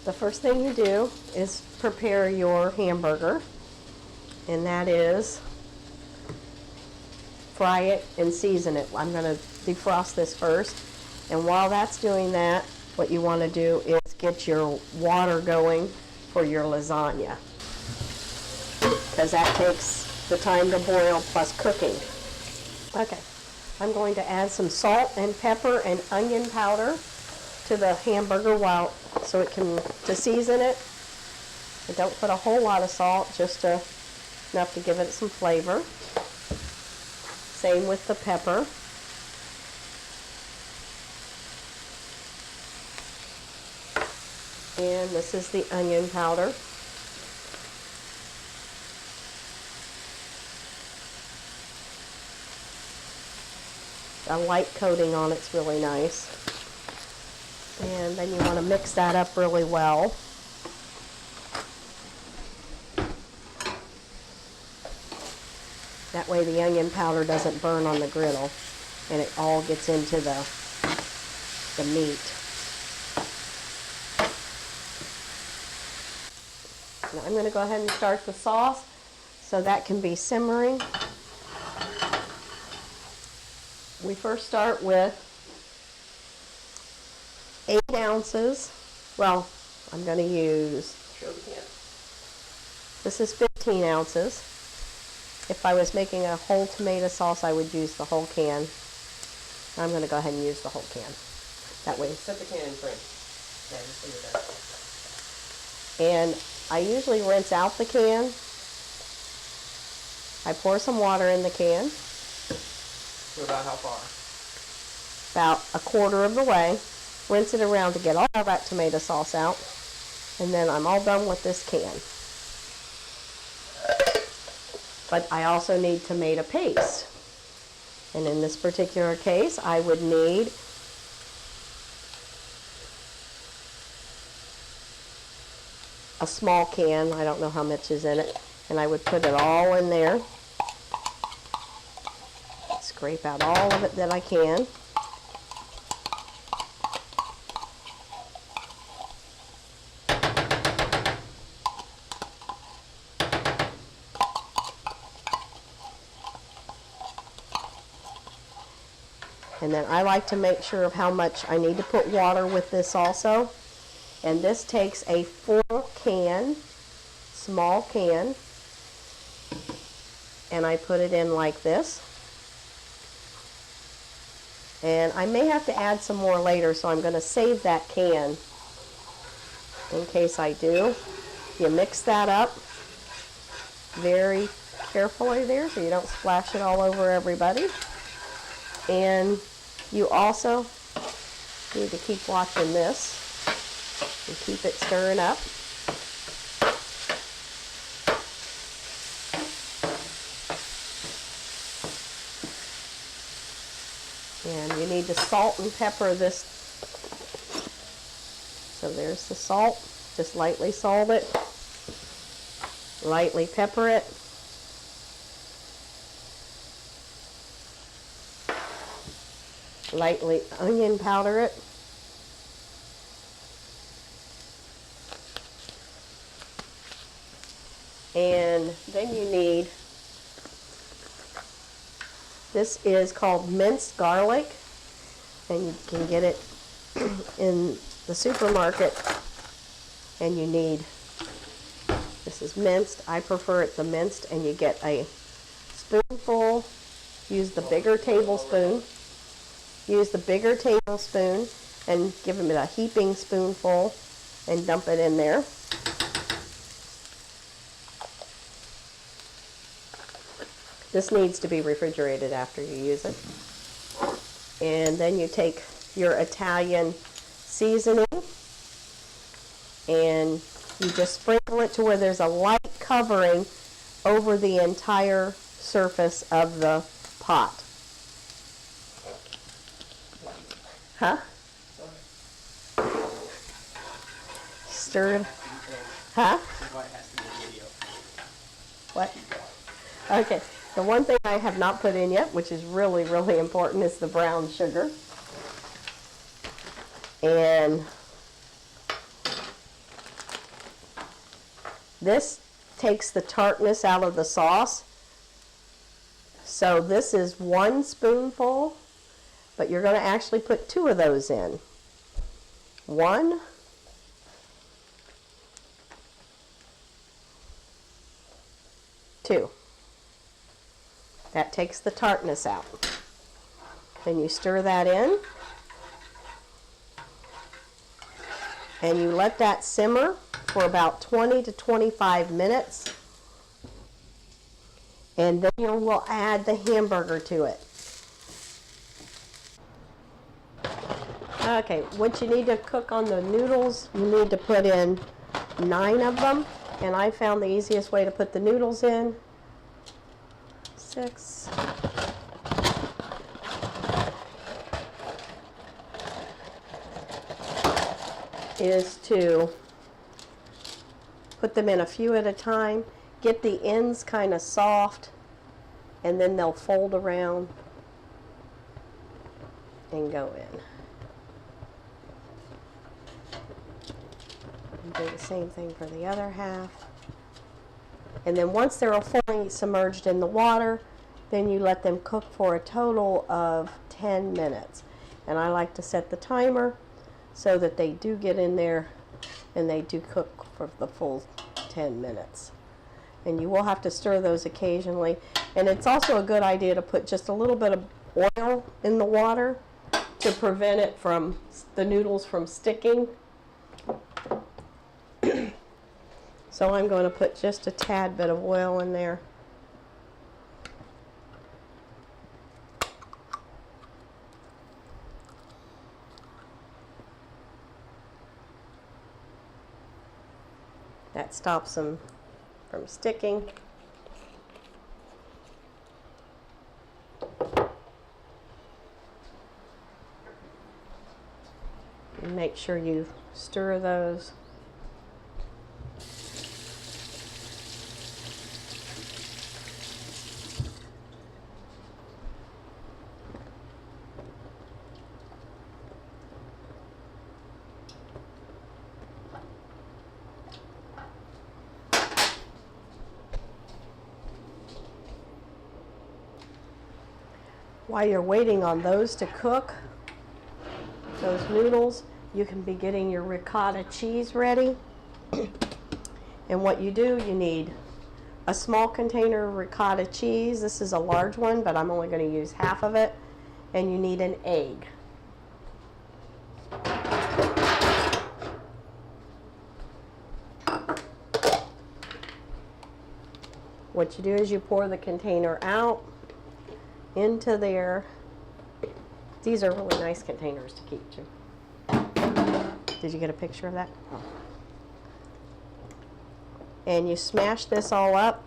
The first thing you do is prepare your hamburger, and that is fry it and season it. I'm going to defrost this first, and while that's doing that, what you want to do is get your water going for your lasagna, because that takes the time to boil plus cooking. Okay, I'm going to add some salt and pepper and onion powder to the hamburger so it can to season it. And don't put a whole lot of salt, just enough to give it some flavor. Same with the pepper. And this is the onion powder. A light coating on it's really nice. And then you want to mix that up really well. That way the onion powder doesn't burn on the griddle and it all gets into the meat. Now I'm going to go ahead and start the sauce so that can be simmering. We first start with 8 ounces. Well, I'm going to use, this is 15 ounces. If I was making a whole tomato sauce, I would use the whole can. I'm going to go ahead and use the whole can. That way. Set the can in frame. Yeah, just leave it there. And I usually rinse out the can. I pour some water in the can. So about how far? About a quarter of the way. Rinse it around to get all that tomato sauce out. And then I'm all done with this can. But I also need tomato paste. And in this particular case, I would need a small can. I don't know how much is in it. And I would put it all in there. Scrape out all of it that I can. And then I like to make sure of how much I need to put water with this also. And this takes a 4-can, small can, and I put it in like this. And I may have to add some more later, so I'm going to save that can in case I do. You mix that up very carefully there so you don't splash it all over everybody. And you also need to keep watching this and keep it stirring up. And you need to salt and pepper this. So there's the salt. Just lightly salt it. Lightly pepper it. Lightly onion powder it. And then you need, this is called minced garlic, and you can get it in the supermarket. And you need, this is minced, I prefer it the minced, and you get a spoonful, use the bigger tablespoon. Use the bigger tablespoon and give them a heaping spoonful and dump it in there. This needs to be refrigerated after you use it. And then you take your Italian seasoning and you just sprinkle it to where there's a light covering over the entire surface of the pot. Huh? Stir it. Huh? What? Okay. The one thing I have not put in yet, which is really, really important, is the brown sugar. This takes the tartness out of the sauce. So this is 1 spoonful, but you're going to actually put 2 of those in. 1, 2. That takes the tartness out. Then you stir that in. And you let that simmer for about 20 to 25 minutes. And then you will add the hamburger to it. Okay, what you need to cook on the noodles, you need to put in 9 of them. And I found the easiest way to put the noodles in. 6. Is to put them in a few at a time, get the ends kind of soft, and then they'll fold around and go in. And do the same thing for the other half. And then once they're fully submerged in the water, then you let them cook for a total of 10 minutes. And I like to set the timer so that they do get in there and they do cook for the full 10 minutes. And you will have to stir those occasionally. And it's also a good idea to put just a little bit of oil in the water to prevent it from the noodles from sticking. So I'm going to put just a tad bit of oil in there. That stops them from sticking. And make sure you stir those. While you're waiting on those to cook, those noodles, you can be getting your ricotta cheese ready. And what you do, you need a small container of ricotta cheese. This is a large one, but I'm only going to use half of it. And you need an egg. What you do is you pour the container out into there. These are really nice containers to keep too. Did you get a picture of that? Oh. And you smash this all up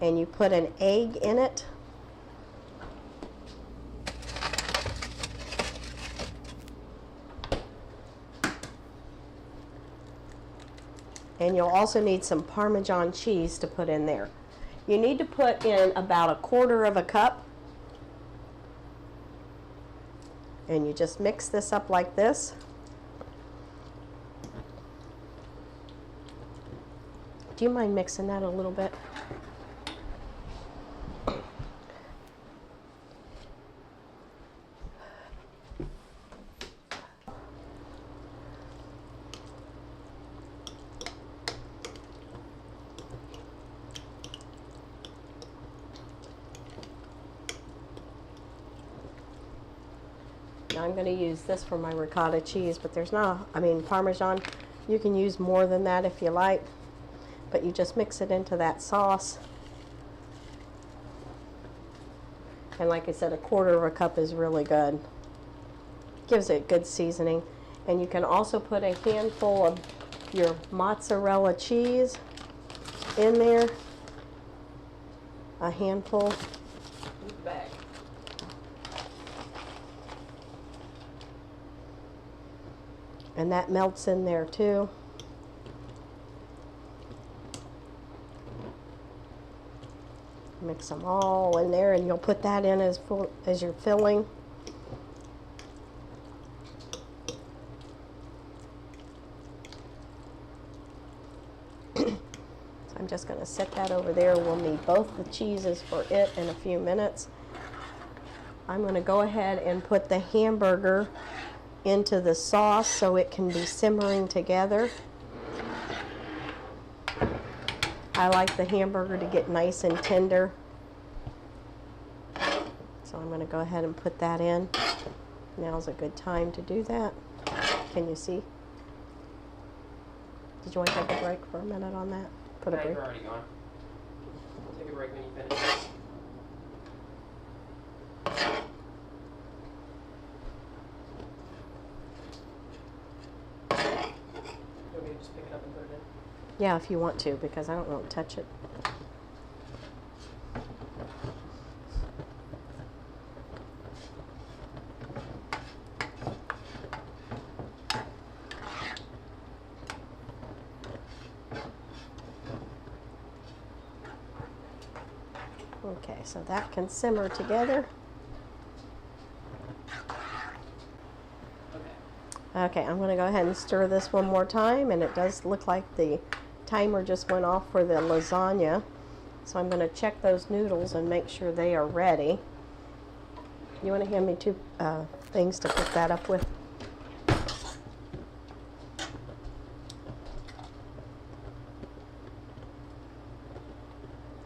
and you put an egg in it. And you'll also need some Parmesan cheese to put in there. You need to put in about 1/4 cup. And you just mix this up like this. Do you mind mixing that a little bit? Now I'm going to use this for my ricotta cheese, but there's not, Parmesan. You can use more than that if you like, but you just mix it into that sauce. And like I said, 1/4 cup is really good. Gives it good seasoning. And you can also put a handful of your mozzarella cheese in there. A handful. Back. And that melts in there too. Mix them all in there, and you'll put that in as your filling. I'm just going to set that over there. We'll need both the cheeses for it in a few minutes. I'm going to go ahead and put the hamburger into the sauce so it can be simmering together. I like the hamburger to get nice and tender. So I'm going to go ahead and put that in. Now's a good time to do that. Can you see? Did you want to take a break for a minute on that? Put a break. You're already gone. We'll take a break when you finish this. You want me to just pick it up and put it in? Yeah, if you want to, because I don't want to touch it. Okay, so that can simmer together. Okay, I'm going to go ahead and stir this one more time, and it does look like the timer just went off for the lasagna. So I'm going to check those noodles and make sure they are ready. You want to hand me two things to put that up with?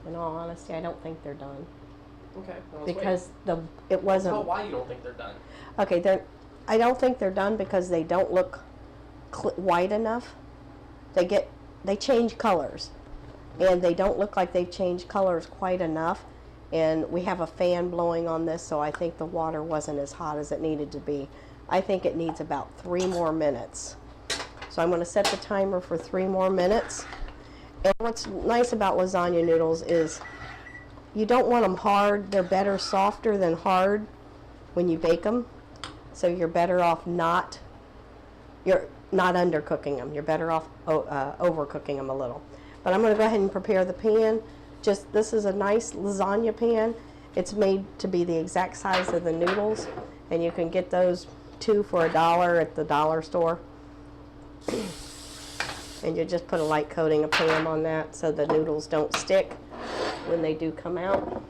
In all honesty, I don't think they're done. Okay. Well, let's Because wait. it wasn't. Tell why you don't think they're done. Okay, I don't think they're done because they don't look white enough. They change colors, and they don't look like they've changed colors quite enough. And we have a fan blowing on this, so I think the water wasn't as hot as it needed to be. I think it needs about 3 more minutes. So I'm going to set the timer for 3 more minutes. And what's nice about lasagna noodles is you don't want them hard. They're better softer than hard when you bake them. So you're better off you're not undercooking them. You're better off overcooking them a little. But I'm going to go ahead and prepare the pan. This is a nice lasagna pan. It's made to be the exact size of the noodles, and you can get those 2 for $1 at the dollar store. And you just put a light coating of Pam on that so the noodles don't stick when they do come out.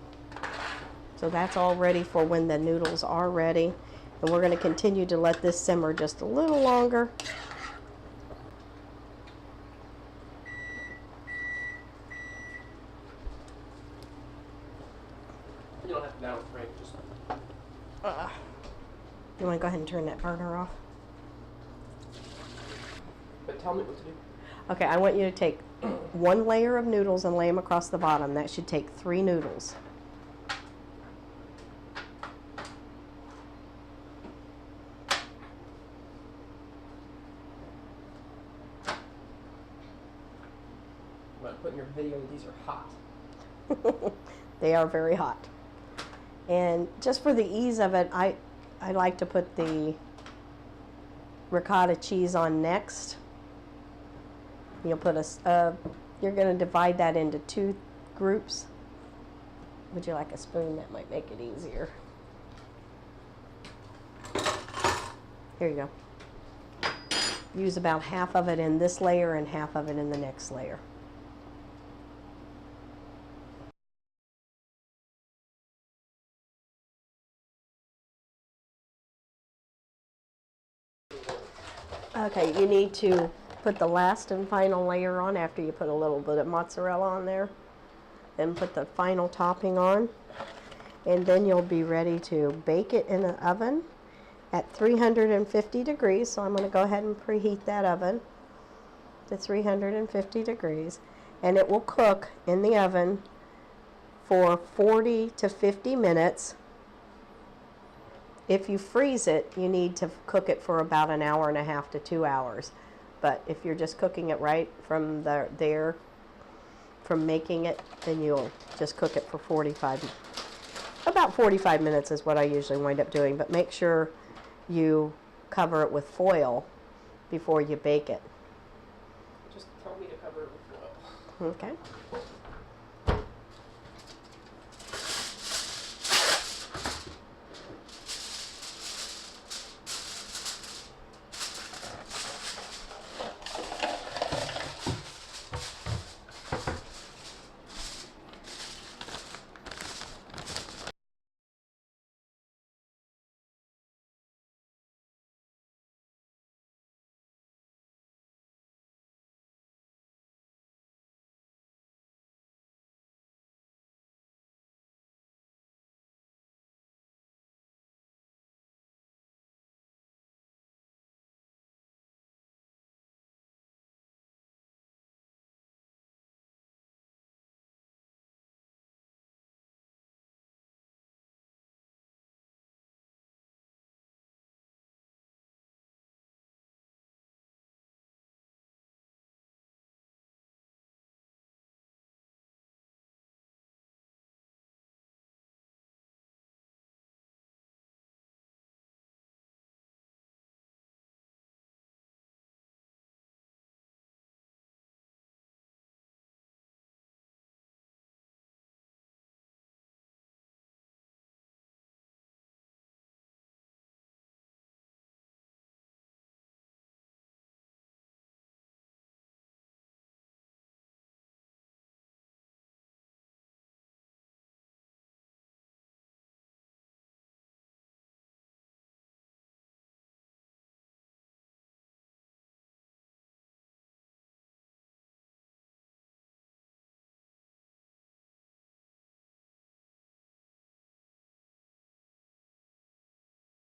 So that's all ready for when the noodles are ready. And we're going to continue to let this simmer just a little longer. You don't have to now break. Just. You want to go ahead and turn that burner off? But tell me what to do. Okay, I want you to take 1 layer of noodles and lay them across the bottom. That should take 3 noodles. I'm going to put in your video that these are hot. They are very hot. And just for the ease of it, I like to put the ricotta cheese on next. You'll put you're going to divide that into 2 groups. Would you like a spoon? That might make it easier. Here you go. Use about half of it in this layer and half of it in the next layer. Okay, you need to put the last and final layer on after you put a little bit of mozzarella on there. Then put the final topping on. And then you'll be ready to bake it in the oven at 350 degrees. So I'm going to go ahead and preheat that oven to 350 degrees. And it will cook in the oven for 40 to 50 minutes. If you freeze it, you need to cook it for about 1.5 hours to 2 hours. But if you're just cooking it right from from making it, then you'll just cook it for about 45 minutes is what I usually wind up doing. But make sure you cover it with foil before you bake it. Just tell me to cover it with foil. Okay.